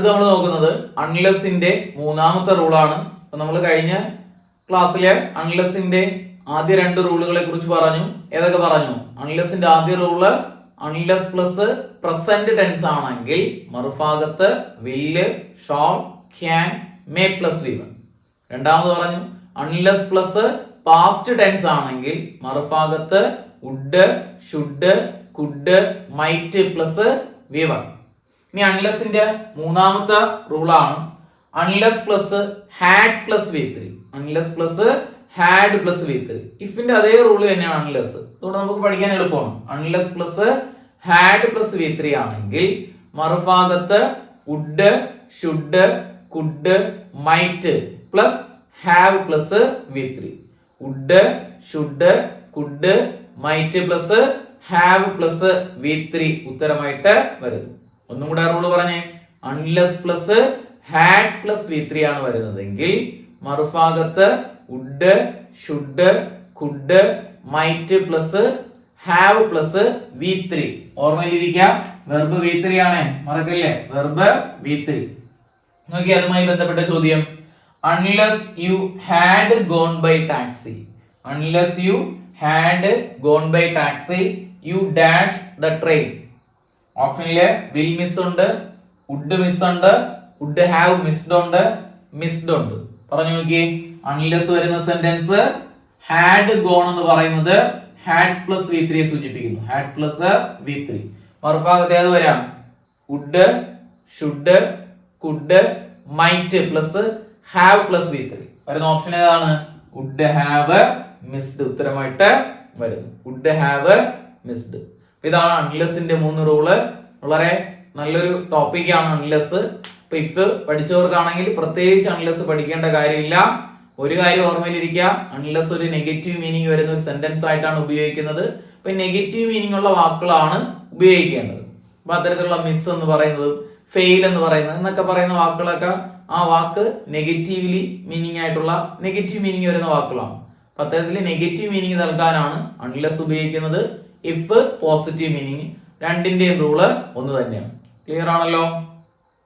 നമ്മൾ നോക്കുന്നത് അൺലെസിന്റെ മൂന്നാമത്തെ റൂളാണ്. അപ്പൊ നമ്മൾ കഴിഞ്ഞ ക്ലാസ്സിലെ അൺലെസിന്റെ ആദ്യ രണ്ട് റൂളുകളെ കുറിച്ച് പറഞ്ഞു. ഏതൊക്കെ പറഞ്ഞു? അൺലെസിന്റെ ആദ്യ rule unless plus present tense ആണെങ്കിൽ മറുഭാഗത്ത് will, shall, can, may plus v one. രണ്ടാമത് പറഞ്ഞു അൺലെസ് പ്ലസ് പാസ്റ്റ് ടെൻസ് ആണെങ്കിൽ മറുഭാഗത്ത് would, should, could, might plus v one. ഇനി അൺലെസിന്റെ മൂന്നാമത്തെ റൂളാണ് അൺലെസ് പ്ലസ് ഹാഡ് പ്ലസ് വി3. അൺലെസ് പ്ലസ് ഹാഡ് പ്ലസ് വി3. ഇഫിന്റെ അതേ റൂള് തന്നെയാണ് അൺലെസ്. അതുകൊണ്ട് നമുക്ക് പഠിക്കാൻ എളുപ്പമാണ്. അൺലെസ് പ്ലസ് ഹാഡ് പ്ലസ് വി3 ആണെങ്കിൽ മറുഭാഗത്ത് would, should, could, might plus have plus വി3. Would, should, could, might plus have plus വി3 ഉത്തരമായിട്ട് വരുന്നു. ഒന്നും കൂടെ റൂള് പറഞ്ഞേ. അൺലെസ് പ്ലസ് ഹാഡ് പ്ലസ് വി3 ആണ് വരുന്നതെങ്കിൽ മറുഭാഗത്ത് would, should, could, might plus have plus വി3. ഓർമ്മയിലിരിക്കാം, വെർബ് വി3 ആണ്, മറക്കല്ലേ, വെർബ് വി3. നോക്കി അതുമായി ബന്ധപ്പെട്ട ചോദ്യം. Unless you had gone by taxi. Unless you had gone by taxi you dash the train. ഓപ്ഷനില് വിൽ മിസ് ഉണ്ട്, വുഡ് മിസ് ഉണ്ട്, വുഡ് ഹാവ് മിസ്ഡ് ഉണ്ട്, മിസ്ഡ് ഉണ്ട്. പറഞ്ഞു നോക്കി. അൺലെസ് വരുന്ന സെന്റൻസ് ഹാഡ് ഗോൺ എന്ന് പറയുന്നത് ഹാഡ് പ്ലസ് വി3 സൂചിപ്പിക്കുന്നു. ഹാഡ് പ്ലസ് വി3. മറുഭാഗത്ത് ഏത് വരാം? Would, should, could, might plus have plus വി3. വരുന്ന ഓപ്ഷൻ ഏതാണ്? വുഡ് ഹാവ് മിസ്ഡ് ഉത്തരമായിട്ട് വരുന്നു. Would have missed. ഇതാണ് അൺലെസിന്റെ 3 റൂള്. വളരെ നല്ലൊരു ടോപ്പിക്കാണ് അൺലെസ്. ഇപ്പൊ ഇഫ് പഠിച്ചവർക്കാണെങ്കിൽ പ്രത്യേകിച്ച് അൺലെസ് പഠിക്കേണ്ട കാര്യമില്ല. ഒരു കാര്യം ഓർമ്മയിലിരിക്കുക, അൺലെസ് ഒരു നെഗറ്റീവ് മീനിങ് വരുന്ന ഒരു സെന്റൻസ് ആയിട്ടാണ് ഉപയോഗിക്കുന്നത്. അപ്പൊ നെഗറ്റീവ് മീനിങ് ഉള്ള വാക്കുകളാണ് ഉപയോഗിക്കേണ്ടത്. അപ്പൊ അത്തരത്തിലുള്ള മിസ് എന്ന് പറയുന്നത്, ഫെയിൽ എന്ന് പറയുന്നത് എന്നൊക്കെ പറയുന്ന വാക്കുകളൊക്കെ ആ വാക്ക് നെഗറ്റീവ്ലി മീനിങ് ആയിട്ടുള്ള നെഗറ്റീവ് മീനിങ് വരുന്ന വാക്കുകളാണ്. അപ്പൊ അത്തരത്തിൽ നെഗറ്റീവ് മീനിങ് നൽകാനാണ് അൺലെസ് ഉപയോഗിക്കുന്നത്. ഇഫ് പോസിറ്റീവ് മീനിങ്, രണ്ടിന്റെയും റൂള് ഒന്ന് തന്നെയാണ്. ക്ലിയർ ആണല്ലോ?